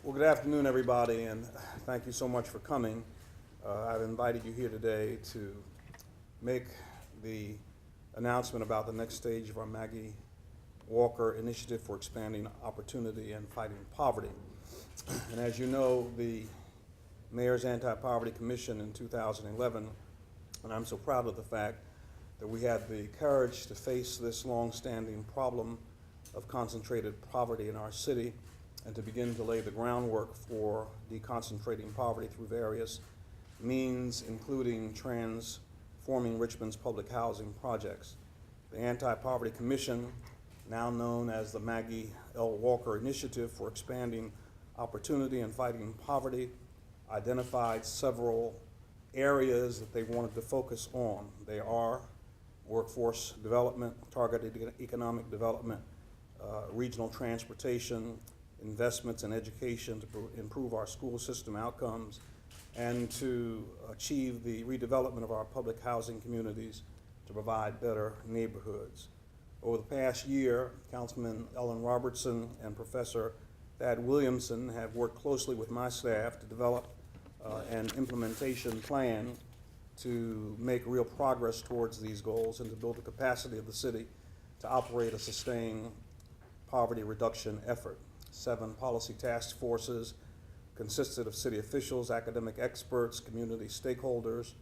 Well, good afternoon, everybody, and thank you so much for coming. I've invited you here today to make the announcement about the next stage of our Maggie Walker Initiative for Expanding Opportunity and Fighting Poverty. And as you know, the Mayor's Anti-Poverty Commission in 2011, and I'm so proud of the fact that we had the courage to face this long-standing problem of concentrated poverty in our city and to begin to lay the groundwork for deconcentrating poverty through various means, including transforming Richmond's public housing projects. The Anti-Poverty Commission, now known as the Maggie L. Walker Initiative for Expanding Opportunity and Fighting Poverty, identified several areas that they wanted to focus on. They are workforce development, targeted economic development, regional transportation, investments in education to improve our school system outcomes, and to achieve the redevelopment of our public housing communities to provide better neighborhoods. Over the past year, Councilman Ellen Robertson and Professor Thad Williamson have worked closely with my staff to develop an implementation plan to make real progress towards these goals and to build the capacity of the city to operate a sustained poverty reduction effort. 7 policy task forces consisted of city officials, academic experts, community stakeholders.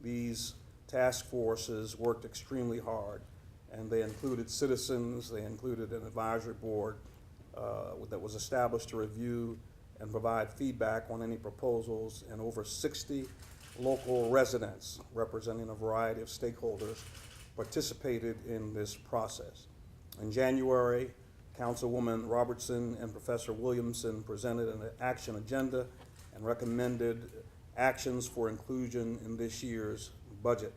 These task forces worked extremely hard, and they included citizens, they included an advisory board that was established to review and provide feedback on any proposals, and over 60 local residents representing a variety of stakeholders participated in this process. In January, Councilwoman Robertson and Professor Williamson presented an action agenda and recommended actions for inclusion in this year's budget.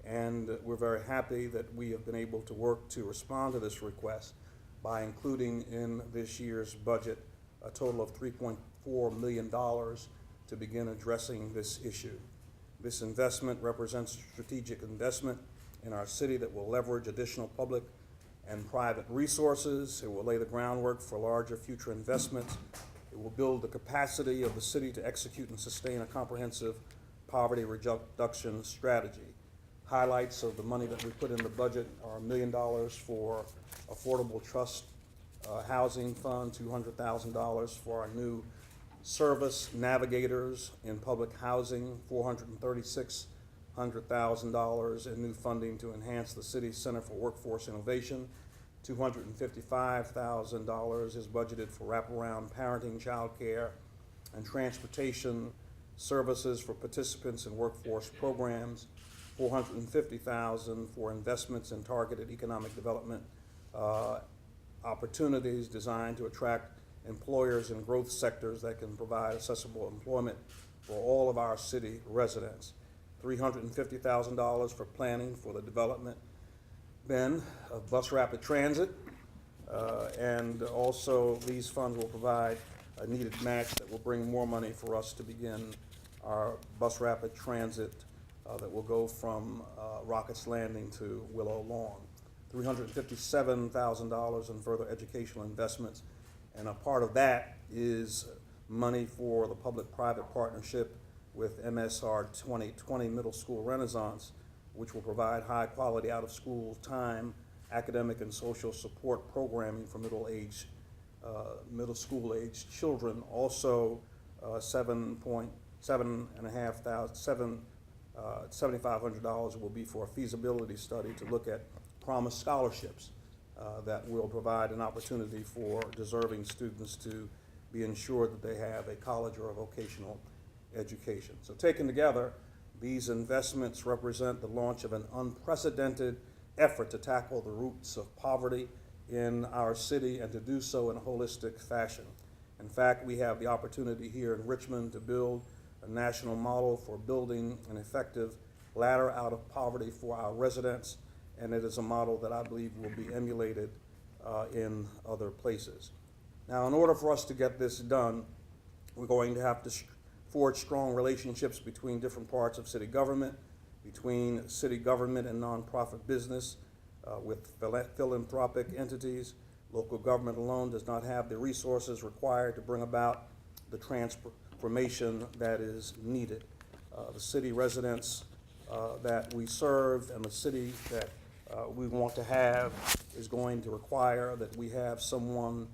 And we're very happy that we have been able to work to respond to this request by including in this year's budget a total of $3.4 million to begin addressing this issue. This investment represents a strategic investment in our city that will leverage additional public and private resources. It will lay the groundwork for larger future investments. It will build the capacity of the city to execute and sustain a comprehensive poverty reduction strategy. Highlights of the money that we put in the budget are $1 million for Affordable Trust Housing Fund, $200,000 for our new service navigators in public housing, $436,000 in new funding to enhance the city's Center for Workforce Innovation. $255,000 is budgeted for wraparound parenting, child care, and transportation services for participants in workforce programs. $450,000 for investments in targeted economic development opportunities designed to attract employers in growth sectors that can provide accessible employment for all of our city residents. $350,000 for planning for the development, Ben, of bus rapid transit. And also these funds will provide a needed match that will bring more money for us to begin our bus rapid transit that will go from Rockets Landing to Willow Lawn. $357,000 in further educational investments, and a part of that is money for the public-private partnership with MSR 2020 Middle School Renaissance, which will provide high-quality out-of-school time, academic and social support programming for middle school-age children. Also, $7,500 will be for a feasibility study to look at promise scholarships that will provide an opportunity for deserving students to be ensured that they have a college or a vocational education. So taken together, these investments represent the launch of an unprecedented effort to tackle the roots of poverty in our city and to do so in a holistic fashion. In fact, we have the opportunity here in Richmond to build a national model for building an effective ladder out of poverty for our residents, and it is a model that I believe will be emulated in other places. Now, in order for us to get this done, we're going to have to forge strong relationships between different parts of city government, between city government and nonprofit business, with philanthropic entities. Local government alone does not have the resources required to bring about the transformation that is needed. The city residents that we serve and the city that we want to have is going to require that we have someone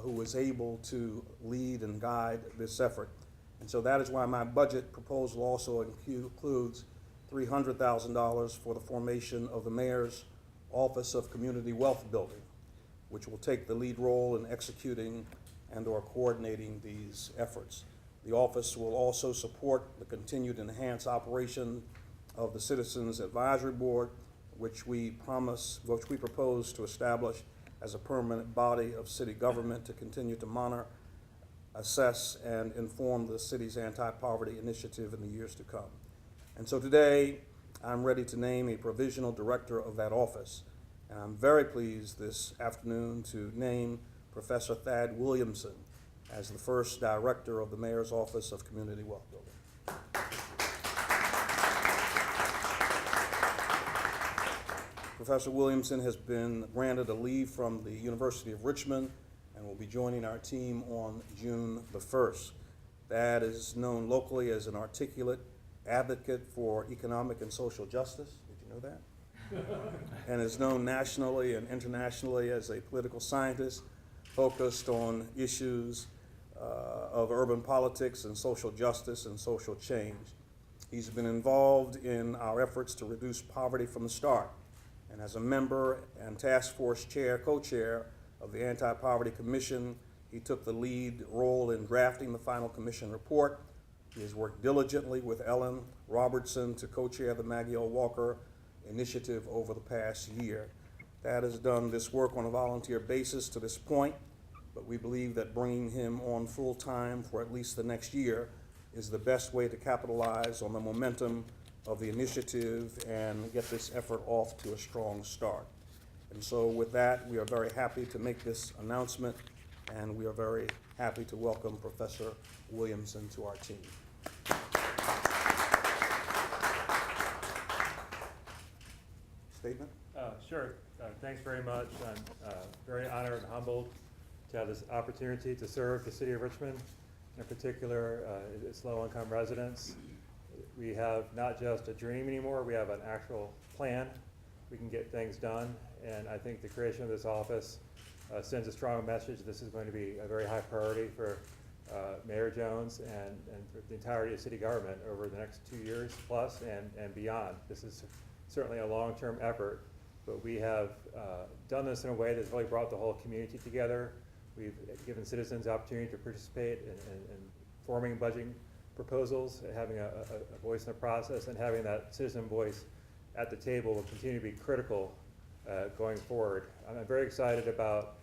who is able to lead and guide this effort. And so that is why my budget proposal also includes $300,000 for the formation of the Mayor's Office of Community Wealth Building, which will take the lead role in executing and/or coordinating these efforts. The office will also support the continued enhanced operation of the Citizens Advisory Board, which we propose to establish as a permanent body of city government to continue to monitor, assess, and inform the city's anti-poverty initiative in the years to come. And so today, I'm ready to name a provisional director of that office. And I'm very pleased this afternoon to name Professor Thad Williamson as the first director of the Mayor's Office of Community Wealth Building. Professor Williamson has been granted a leave from the University of Richmond and will be joining our team on June the 1st. Thad is known locally as an articulate advocate for economic and social justice. Did you know that? And is known nationally and internationally as a political scientist focused on issues of urban politics and social justice and social change. He's been involved in our efforts to reduce poverty from the start. And as a member and task force chair, co-chair of the Anti-Poverty Commission, he took the lead role in drafting the final commission report. He has worked diligently with Ellen Robertson to co-chair the Maggie L. Walker initiative over the past year. Thad has done this work on a volunteer basis to this point, but we believe that bringing him on full-time for at least the next year is the best way to capitalize on the momentum of the initiative and get this effort off to a strong start. And so with that, we are very happy to make this announcement, and we are very happy to welcome Professor Williamson to our team. Statement? Sure. Thanks very much. I'm very honored and humbled to have this opportunity to serve the city of Richmond, in particular its low-income residents. We have not just a dream anymore, we have an actual plan. We can get things done, and I think the creation of this office sends a strong message. This is going to be a very high priority for Mayor Jones and for the entirety of city government over the next 2 years plus and beyond. This is certainly a long-term effort, but we have done this in a way that's really brought the whole community together. We've given citizens the opportunity to participate in forming budgeting proposals, having a voice in the process, and having that citizen voice at the table will continue to be critical going forward. I'm very excited about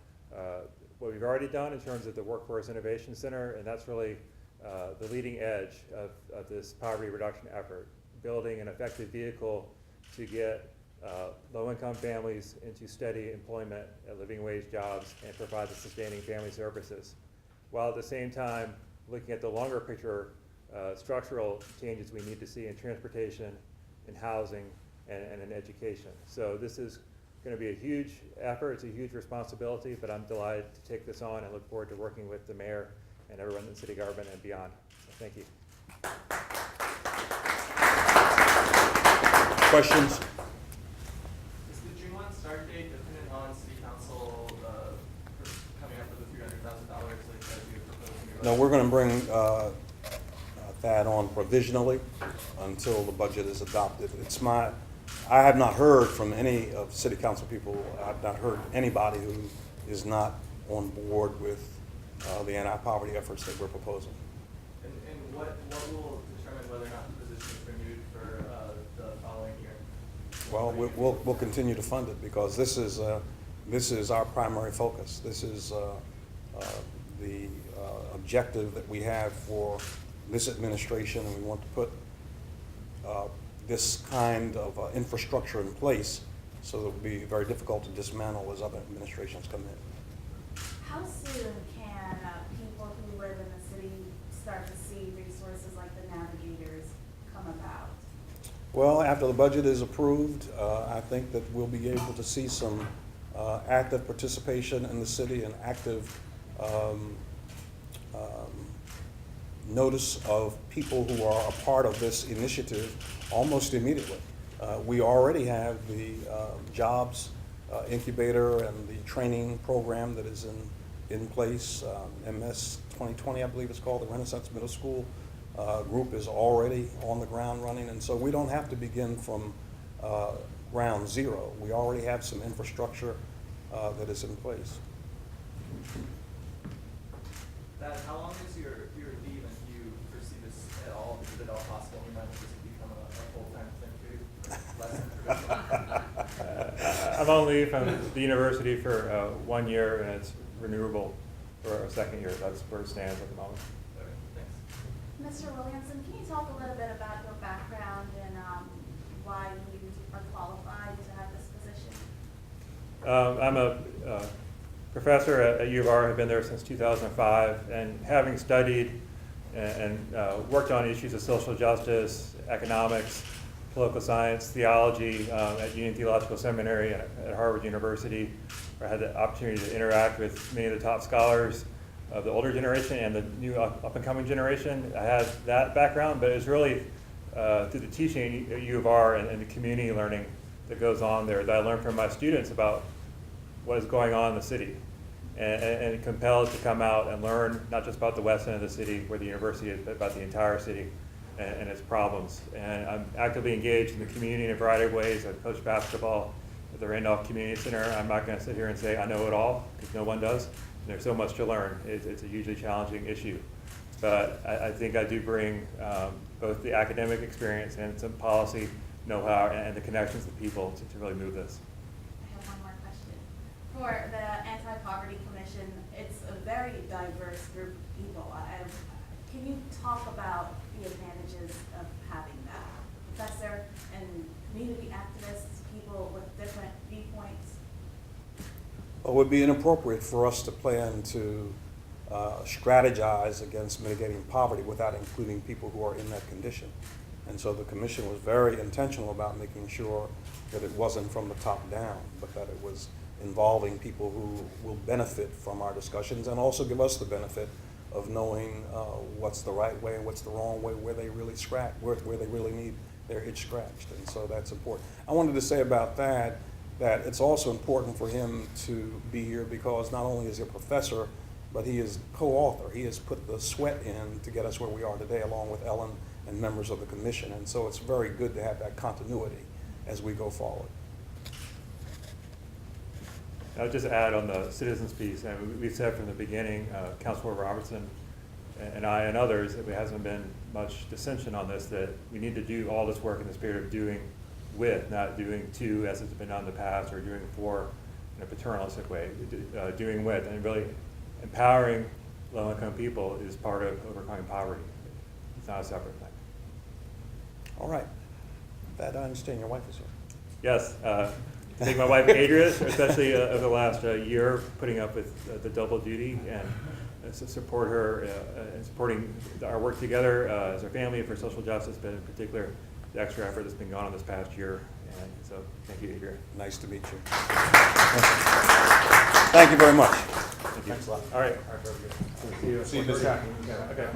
what we've already done in terms of the Workforce Innovation Center, and that's really the leading edge of this poverty reduction effort, building an effective vehicle to get low-income families into steady employment at living wage jobs and provide the sustaining family services, while at the same time looking at the longer picture structural changes we need to see in transportation, in housing, and in education. So this is going to be a huge effort, it's a huge responsibility, but I'm delighted to take this on and look forward to working with the mayor and everyone in city government and beyond. So thank you. Questions? Is the June 1 start date dependent on city council coming up with the $300,000 like you proposed? No, we're going to bring that on provisionally until the budget is adopted. I have not heard from any of city council people. I've not heard anybody who is not on board with the anti-poverty efforts that we're proposing. And what will determine whether or not the position is renewed for the following year? Well, we'll continue to fund it because this is our primary focus. This is the objective that we have for this administration, and we want to put this kind of infrastructure in place so that it will be very difficult to dismantle as other administrations come in. How soon can people who live in the city start to see resources like the navigators come about? Well, after the budget is approved, I think that we'll be able to see some active participation in the city and active notice of people who are a part of this initiative almost immediately. We already have the jobs incubator and the training program that is in place. MS 2020, I believe it's called, the Renaissance Middle School group is already on the ground running, and so we don't have to begin from ground zero. We already have some infrastructure that is in place. That, how long is your leave, and do you foresee this at all? Is it at all possible you might just become a full-time thing too? Less than traditional? I'm on leave from the university for 1 year, and it's renewable for a second year. That's where it stands at the moment. Okay, thanks. Mr. Williamson, can you talk a little bit about your background and why you are qualified to have this position? I'm a professor at U of R. I've been there since 2005, and having studied and worked on issues of social justice, economics, political science, theology at Union Theological Seminary and at Harvard University, where I had the opportunity to interact with many of the top scholars of the older generation and the new up-and-coming generation. I had that background, but it's really through the teaching at U of R and the community learning that goes on there that I learned from my students about what is going on in the city, and compelled to come out and learn not just about the west end of the city where the university is, but about the entire city and its problems. And I'm actively engaged in the community in a variety of ways. I coach basketball at the Randolph Community Center. I'm not going to sit here and say I know it all, because no one does. And there's so much to learn. It's a hugely challenging issue. But I think I do bring both the academic experience and some policy know-how and the connections with people to really move this. I have one more question. For the Anti-Poverty Commission, it's a very diverse group of people. Can you talk about the advantages of having that? Professor and community activists, people with different viewpoints? It would be inappropriate for us to plan to strategize against mitigating poverty without including people who are in that condition. And so the commission was very intentional about making sure that it wasn't from the top down, but that it was involving people who will benefit from our discussions and also give us the benefit of knowing what's the right way and what's the wrong way, where they really where they really need their itch scratched. And so that's important. I wanted to say about that it's also important for him to be here because not only is he a professor, but he is co-author. He has put the sweat in to get us where we are today, along with Ellen and members of the commission. And so it's very good to have that continuity as we go forward. I'll just add on the citizens piece, and we've said from the beginning, Councilor Robertson and I and others, that there hasn't been much dissension on this, that we need to do all this work in the spirit of doing with, not doing to as it's been done in the past, or doing for in a paternalistic way, doing with, and really empowering low-income people is part of overcoming poverty. It's not a separate thing. All right. That I understand your wife is here. Yes. I think my wife Adria, especially over the last year, putting up with the double duty and to support her and supporting our work together as a family for social justice, but in particular the extra effort that's been gone on this past year. And so thank you, Adria. Nice to meet you. Thank you very much. Thank you. Thanks a lot. All right. All right, very good. See you See you this Okay.